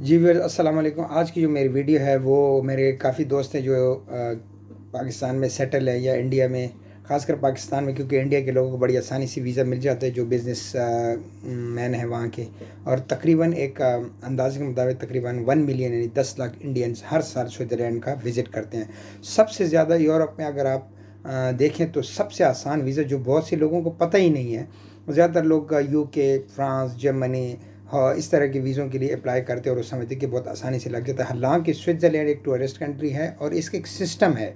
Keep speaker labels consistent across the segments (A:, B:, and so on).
A: जी viewers अस्सलाम वालेकुम। आज की जो मेरी वीडियो है वो मेरे काफ़ी दोस्त हैं जो पाकिस्तान में सेटल है या इंडिया में, ख़ासकर पाकिस्तान में, क्योंकि इंडिया के लोगों को बड़ी आसानी से वीज़ा मिल जाता है जो बिज़नेस मैन है वहाँ के। और तकरीबन एक अंदाज़े के मुताबिक तकरीबन 1 मिलियन यानी 10 लाख इंडियंस हर साल स्विट्ज़रलैंड का विज़िट करते हैं। सबसे ज़्यादा यूरोप में अगर आप देखें तो सबसे आसान वीज़ा जो बहुत से लोगों को पता ही नहीं है, ज़्यादातर लोग यूके, फ्रांस, जर्मनी, हाँ, इस तरह के वीज़ों के लिए अप्लाई करते हैं और वो समझते हैं कि बहुत आसानी से लग जाता है। हालांकि स्विट्ज़रलैंड एक टूरिस्ट कंट्री है और इसका एक सिस्टम है।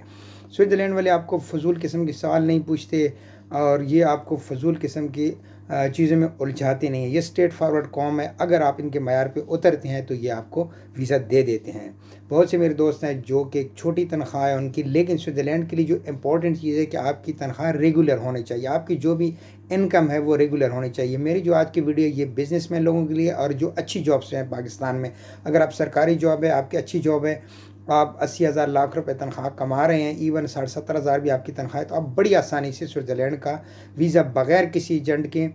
A: स्विट्ज़रलैंड वाले आपको फ़जूल किस्म के सवाल नहीं पूछते और ये आपको फ़जूल किस्म की चीज़ों में उलझाते नहीं हैं। ये स्ट्रेट फॉरवर्ड कौम है। अगर आप इनके मयार पे उतरते हैं तो ये आपको वीज़ा दे देते हैं। बहुत से मेरे दोस्त हैं जो कि एक छोटी तनख्वाह है उनकी, लेकिन स्विट्ज़रलैंड के लिए जो इम्पोर्टेंट चीज़ है कि आपकी तनख्वाह रेगुलर होनी चाहिए। आपकी जो भी इनकम है वो रेगुलर होनी चाहिए। मेरी जो आज की वीडियो ये बिजनेसमैन लोगों के लिए और जो अच्छी जॉब्स हैं पाकिस्तान में, अगर आप सरकारी जॉब है, आपकी अच्छी जॉब है, आप 80,000 लाख रुपए तनख्वाह कमा रहे हैं, इवन 70,500 भी आपकी तनख्वाह है, तो आप बड़ी आसानी से स्विट्ज़रलैंड का वीज़ा बगैर किसी एजेंट के,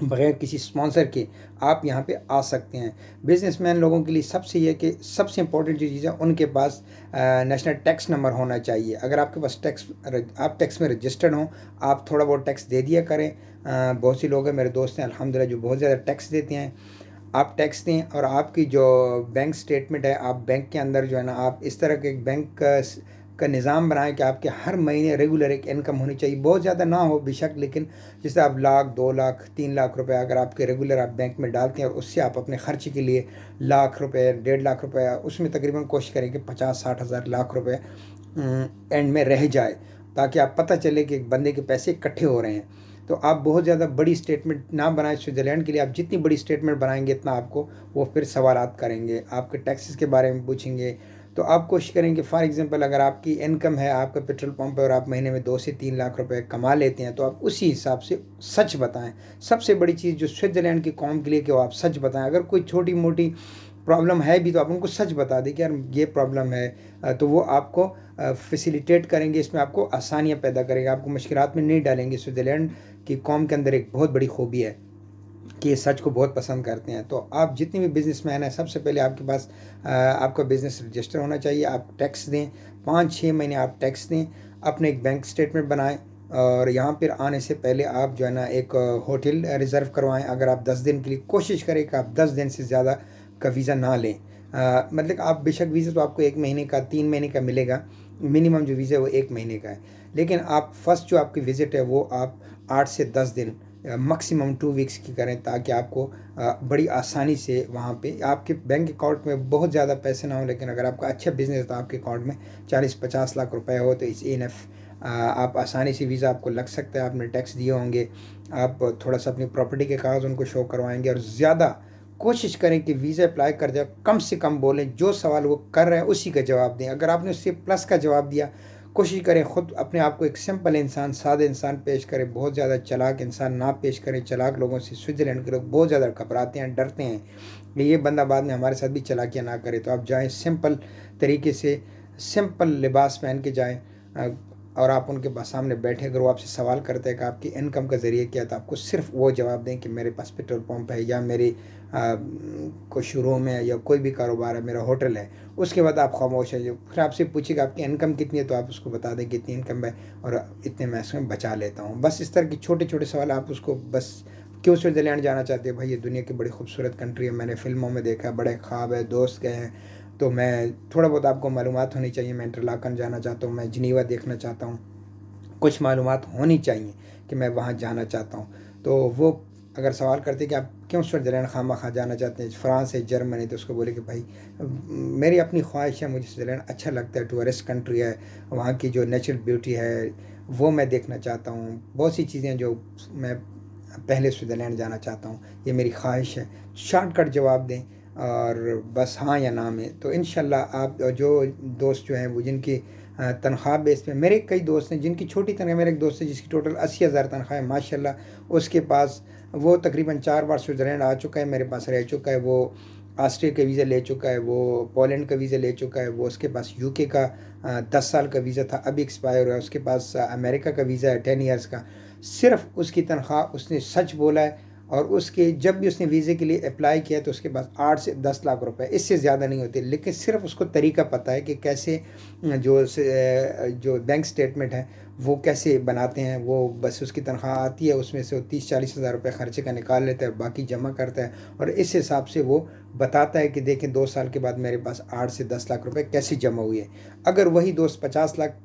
A: बगैर किसी स्पॉन्सर के आप यहाँ पे आ सकते हैं। बिजनेसमैन लोगों के लिए सबसे ये कि सबसे इम्पोर्टेंट जो चीज़ है उनके पास नेशनल टैक्स नंबर होना चाहिए। अगर आपके पास आप टैक्स में रजिस्टर्ड हों, आप थोड़ा बहुत टैक्स दे दिया करें। बहुत से लोग हैं, मेरे दोस्त हैं अल्हम्दुलिल्लाह, जो बहुत ज़्यादा टैक्स देते हैं। आप टैक्स दें और आपकी जो बैंक स्टेटमेंट है, आप बैंक के अंदर जो है ना, आप इस तरह के एक बैंक का निज़ाम बनाएं कि आपके हर महीने रेगुलर एक इनकम होनी चाहिए। बहुत ज़्यादा ना हो बेशक, लेकिन जैसे आप लाख, 2 लाख, 3 लाख रुपए अगर आपके रेगुलर आप बैंक में डालते हैं और उससे आप अपने खर्चे के लिए लाख रुपए, 1.5 लाख रुपए, उसमें तकरीबन कोशिश करें कि 50-60 हज़ार लाख रुपए एंड में रह जाए, ताकि आप पता चले कि एक बंदे के पैसे इकट्ठे हो रहे हैं। तो आप बहुत ज़्यादा बड़ी स्टेटमेंट ना बनाएं स्विट्ज़रलैंड के लिए। आप जितनी बड़ी स्टेटमेंट बनाएंगे इतना आपको वो फिर सवालात करेंगे, आपके टैक्सेस के बारे में पूछेंगे। तो आप कोशिश करें कि फॉर एग्जांपल अगर आपकी इनकम है, आपका पेट्रोल पंप है और आप महीने में 2 से 3 लाख रुपए कमा लेते हैं, तो आप उसी हिसाब से सच बताएं। सबसे बड़ी चीज़ जो स्विट्ज़रलैंड की कौम के लिए कि वो आप सच बताएं। अगर कोई छोटी मोटी प्रॉब्लम है भी तो आप उनको सच बता दें कि यार ये प्रॉब्लम है, तो वो आपको फैसिलिटेट करेंगे, इसमें आपको आसानियाँ पैदा करेंगे, आपको मुश्किलात में नहीं डालेंगे। स्विट्ज़रलैंड की कौम के अंदर एक बहुत बड़ी खूबी है कि ये सच को बहुत पसंद करते हैं। तो आप जितने भी बिजनेसमैन हैं, सबसे पहले आपके पास आपका बिज़नेस रजिस्टर होना चाहिए। आप टैक्स दें, 5-6 महीने आप टैक्स दें, अपने एक बैंक स्टेटमेंट बनाएं और यहाँ पर आने से पहले आप जो है ना एक होटल रिज़र्व करवाएं। अगर आप 10 दिन के लिए, कोशिश करें कि आप 10 दिन से ज़्यादा का वीज़ा ना लें। मतलब आप बेशक वीज़ा तो आपको 1 महीने का, 3 महीने का मिलेगा, मिनिमम जो वीज़ा है वो 1 महीने का है, लेकिन आप फर्स्ट जो आपकी विज़िट है वो आप 8 से 10 दिन, मैक्सिमम 2 वीक्स की करें, ताकि आपको बड़ी आसानी से वहाँ पे आपके बैंक अकाउंट में बहुत ज़्यादा पैसे ना हो, लेकिन अगर आपका अच्छा बिज़नेस है तो आपके अकाउंट में 40-50 लाख रुपए हो तो इट्स इनफ। आप आसानी से वीज़ा आपको लग सकता है। आपने टैक्स दिए होंगे, आप थोड़ा सा अपनी प्रॉपर्टी के कागज़ उनको शो करवाएंगे और ज़्यादा कोशिश करें कि वीज़ा अप्लाई कर जाए, कम से कम बोलें, जो सवाल वो कर रहे हैं उसी का जवाब दें। अगर आपने उससे प्लस का जवाब दिया, कोशिश करें ख़ुद अपने आप को एक सिंपल इंसान, सादा इंसान पेश करें, बहुत ज़्यादा चालाक इंसान ना पेश करें। चालाक लोगों से स्विट्ज़रलैंड के लोग बहुत ज़्यादा घबराते हैं, डरते हैं कि ये बंदा बाद में हमारे साथ भी चालाकियाँ ना करे। तो आप जाएँ सिंपल तरीके से, सिंपल लिबास पहन के जाएँ और आप उनके सामने बैठे। अगर वो आपसे सवाल करते हैं कि आपकी इनकम का ज़रिए क्या है, तो आपको सिर्फ वो जवाब दें कि मेरे पास पेट्रोल पंप है, या मेरी कोई शोरूम है, या कोई भी कारोबार है, मेरा होटल है। उसके बाद आप खामोश है। जो फिर आपसे पूछेगा आपकी इनकम कितनी है, तो आप उसको बता दें कितनी इनकम है और इतने मैं इसमें बचा लेता हूँ। बस इस तरह के छोटे छोटे सवाल आप उसको, बस क्यों स्विट्ज़रलैंड जाना चाहते हैं? भाई ये दुनिया की बड़ी खूबसूरत कंट्री है, मैंने फ़िल्मों में देखा है, बड़े ख्वाब है, दोस्त गए हैं, तो मैं थोड़ा बहुत आपको मालूमात होनी चाहिए। मैं इंटरलाकन जाना चाहता हूँ, मैं जिनीवा देखना चाहता हूँ, कुछ मालूमात होनी चाहिए कि मैं वहाँ जाना चाहता हूँ। तो वो अगर सवाल करते कि आप क्यों स्विट्ज़रलैंड खामखा जाना चाहते हैं, फ्रांस है, जर्मनी, तो उसको बोले कि भाई मेरी अपनी ख्वाहिश है, मुझे स्विट्ज़रलैंड अच्छा लगता है, टूरिस्ट कंट्री है, वहाँ की जो नेचुरल ब्यूटी है वो मैं देखना चाहता हूँ। बहुत सी चीज़ें जो मैं पहले स्विट्ज़रलैंड जाना चाहता हूँ, ये मेरी ख्वाहिश है। शॉर्टकट जवाब दें और बस हाँ या ना में, तो इंशाल्लाह आप जो दोस्त जो हैं वो जिनकी तनख्वाह बेस पे, मेरे कई दोस्त हैं जिनकी छोटी तनख्वाह, मेरा एक दोस्त है जिसकी टोटल 80,000 तनख्वाह है माशाल्लाह। उसके पास वो तकरीबन 4 बार स्विट्ज़रलैंड आ चुका है, मेरे पास रह चुका है, वो ऑस्ट्रिया का वीज़ा ले चुका है, वो पोलैंड का वीज़ा ले चुका है, वो उसके पास यूके का 10 साल का वीज़ा था, अभी एक्सपायर हुआ है, उसके पास अमेरिका का वीज़ा है 10 ईयर्स का। सिर्फ उसकी तनख्वाह, उसने सच बोला है और उसके जब भी उसने वीज़े के लिए अप्लाई किया तो उसके पास 8 से 10 लाख रुपए, इससे ज़्यादा नहीं होते। लेकिन सिर्फ उसको तरीका पता है कि कैसे जो बैंक स्टेटमेंट है वो कैसे बनाते हैं। वो बस उसकी तनख्वाह आती है, उसमें से वो 30-40 हज़ार रुपये खर्चे का निकाल लेता है, बाकी जमा करता है और इस हिसाब से वो बताता है कि देखें 2 साल के बाद मेरे पास 8 से 10 लाख रुपए कैसे जमा हुए। अगर वही दोस्त 50 लाख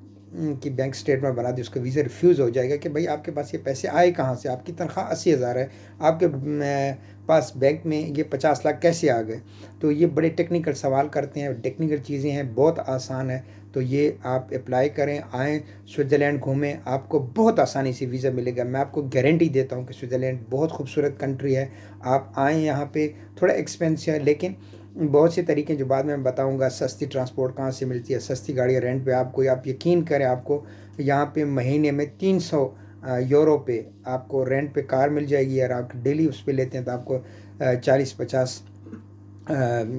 A: की बैंक स्टेटमेंट बना दी, उसका वीज़ा रिफ्यूज़ हो जाएगा कि भाई आपके पास ये पैसे आए कहाँ से, आपकी तनख्वाह 80,000 है, आपके पास बैंक में ये 50 लाख कैसे आ गए। तो ये बड़े टेक्निकल सवाल करते हैं, टेक्निकल चीज़ें हैं, बहुत आसान है। तो ये आप अप्लाई करें, आएँ स्विट्ज़रलैंड घूमें, आपको बहुत आसानी से वीज़ा मिलेगा। मैं आपको गारंटी देता हूँ कि स्विट्ज़रलैंड बहुत खूबसूरत कंट्री है। आप आएँ यहाँ पे, थोड़ा एक्सपेंसिव है लेकिन बहुत से तरीके जो बाद में मैं बताऊंगा। सस्ती ट्रांसपोर्ट कहाँ से मिलती है, सस्ती गाड़ियाँ रेंट पे आपको, आप यकीन करें आपको यहाँ पे महीने में 300 यूरो पे आपको रेंट पे कार मिल जाएगी। और आप डेली उस पर लेते हैं तो आपको 40-50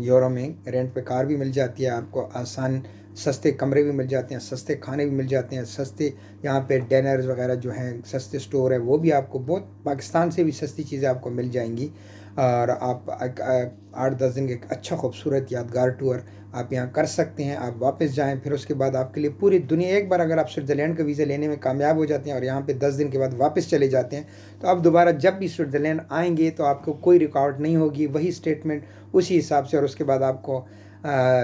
A: यूरो में रेंट पे कार भी मिल जाती है। आपको आसान सस्ते कमरे भी मिल जाते हैं, सस्ते खाने भी मिल जाते हैं, सस्ते यहाँ पे डिनर्स वगैरह जो हैं, सस्ते स्टोर है वो भी आपको बहुत पाकिस्तान से भी सस्ती चीज़ें आपको मिल जाएंगी। और आप 8-10 दिन का एक अच्छा खूबसूरत यादगार टूर आप यहाँ कर सकते हैं। आप वापस जाएं, फिर उसके बाद आपके लिए पूरी दुनिया, एक बार अगर आप स्विट्ज़रलैंड का वीज़ा लेने में कामयाब हो जाते हैं और यहाँ पे 10 दिन के बाद वापस चले जाते हैं तो आप दोबारा जब भी स्विट्ज़रलैंड आएंगे तो आपको कोई रुकावट नहीं होगी, वही स्टेटमेंट उसी हिसाब से। और उसके बाद आपको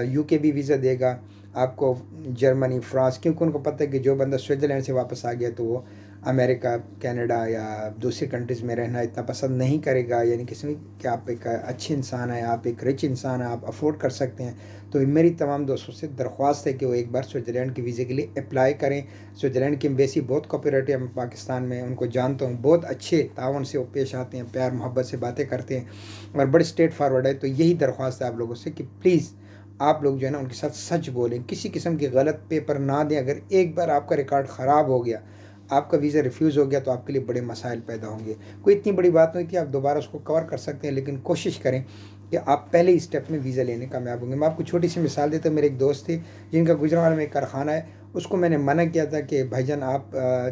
A: यूके भी वीज़ा देगा, आपको जर्मनी, फ्रांस, क्योंकि उनको पता है कि जो बंदा स्विट्ज़रलैंड से वापस आ गया तो वो अमेरिका, कनाडा या दूसरी कंट्रीज़ में रहना इतना पसंद नहीं करेगा। यानी किसी कि आप एक अच्छे इंसान हैं, आप एक रिच इंसान हैं, आप अफोर्ड कर सकते हैं। तो मेरी तमाम दोस्तों से दरख्वास्त है कि वो एक बार स्विट्ज़रलैंड के वीज़े के लिए अप्लाई करें। स्विट्ज़रलैंड की एम्बेसी बहुत कोऑपरेटिव है पाकिस्तान में, उनको जानता हूँ, बहुत अच्छे ताउन से वो पेश आते हैं, प्यार मोहब्बत से बातें करते हैं और बड़े स्ट्रेट फॉरवर्ड है। तो यही दरख्वास्त है आप लोगों से कि प्लीज़ आप लोग जो है ना उनके साथ सच बोलें, किसी किस्म के गलत पेपर ना दें। अगर एक बार आपका रिकॉर्ड ख़राब हो गया, आपका वीज़ा रिफ्यूज़ हो गया तो आपके लिए बड़े मसाइल पैदा होंगे। कोई इतनी बड़ी बात नहीं थी, आप दोबारा उसको कवर कर सकते हैं, लेकिन कोशिश करें कि आप पहले ही स्टेप में वीज़ा लेने कामयाब होंगे। मैं आपको छोटी सी मिसाल देता हूँ। मेरे एक दोस्त थे जिनका गुजरांवाला में एक कारखाना है, उसको मैंने मना किया था कि भाईजान आप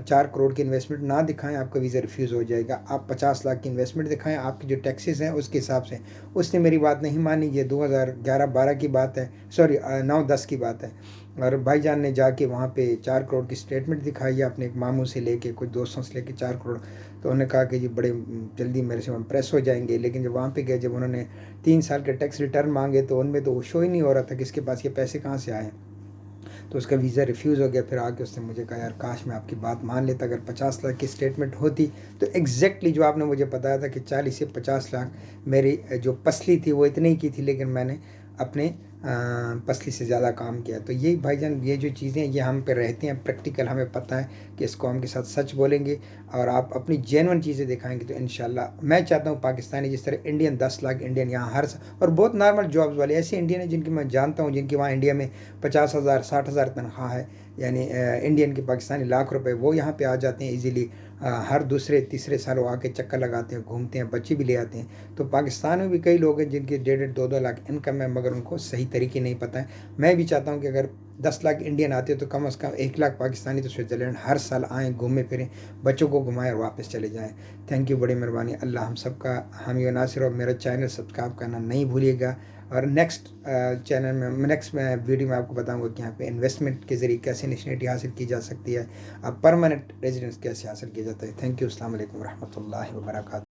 A: 4 करोड़ की इन्वेस्टमेंट ना दिखाएं, आपका वीज़ा रिफ्यूज़ हो जाएगा। आप 50 लाख की इन्वेस्टमेंट दिखाएं, आपकी जो टैक्सेस हैं उसके हिसाब से। उसने मेरी बात नहीं मानी। ये 2011-12 की बात है, सॉरी 9-10 की बात है। और भाईजान ने जाके वहाँ पे 4 करोड़ की स्टेटमेंट दिखाई है, अपने एक मामू से लेके, कुछ दोस्तों से लेके 4 करोड़। तो उन्होंने कहा कि जी बड़े जल्दी मेरे से इम्प्रेस हो जाएंगे। लेकिन जब वहाँ पे गए, जब उन्होंने 3 साल के टैक्स रिटर्न मांगे तो उनमें तो वो शो ही नहीं हो रहा था कि इसके पास ये पैसे कहाँ से आए। तो उसका वीज़ा रिफ्यूज़ हो गया। फिर आके उसने मुझे कहा यार काश मैं आपकी बात मान लेता, अगर 50 लाख की स्टेटमेंट होती तो एग्जैक्टली जो आपने मुझे बताया था कि 40 से 50 लाख मेरी जो पसली थी वो इतनी ही की थी, लेकिन मैंने अपने पसली से ज़्यादा काम किया। तो यही भाईजान, ये जो चीज़ें ये हम पे रहती हैं प्रैक्टिकल, हमें पता है कि इस कौम के साथ सच बोलेंगे और आप अपनी जेन्युइन चीज़ें दिखाएंगे तो इंशाल्लाह। मैं चाहता हूँ पाकिस्तानी जिस तरह इंडियन 10 लाख इंडियन यहाँ हर और बहुत नॉर्मल जॉब्स वाले ऐसे इंडियन हैं जिनकी मैं जानता हूँ, जिनकी वहाँ इंडिया में 50,000 60,000 तनख्वाह है, यानी इंडियन की पाकिस्तानी लाख रुपए, वो यहाँ पे आ जाते हैं इजीली। हर दूसरे तीसरे साल वो आके चक्कर लगाते हैं, घूमते हैं, बच्चे भी ले आते हैं। तो पाकिस्तान में भी कई लोग हैं जिनकी 1.5 2-2 लाख इनकम है, मगर उनको सही तरीके नहीं पता है। मैं भी चाहता हूँ कि अगर 10 लाख इंडियन आते तो कम से कम 1 लाख पाकिस्तानी तो स्विट्ज़रलैंड हर साल आएँ, घूमें फिरें, बच्चों को घुमाएं और वापस चले जाएँ। थैंक यू, बड़ी मेहरबानी। अल्लाह हम सब का हामी व नासिर। और मेरा चैनल सब्सक्राइब करना नहीं भूलिएगा। और नेक्स्ट चैनल में नेक्स्ट वीडियो में आपको बताऊंगा कि यहाँ पे इन्वेस्टमेंट के ज़रिए कैसे नेशनलिटी हासिल की जा सकती है, परमानेंट रेजिडेंस कैसे हासिल किया जाता है। थैंक यू, अस्सलाम वालेकुम रहमतुल्लाहि व बरकातहू।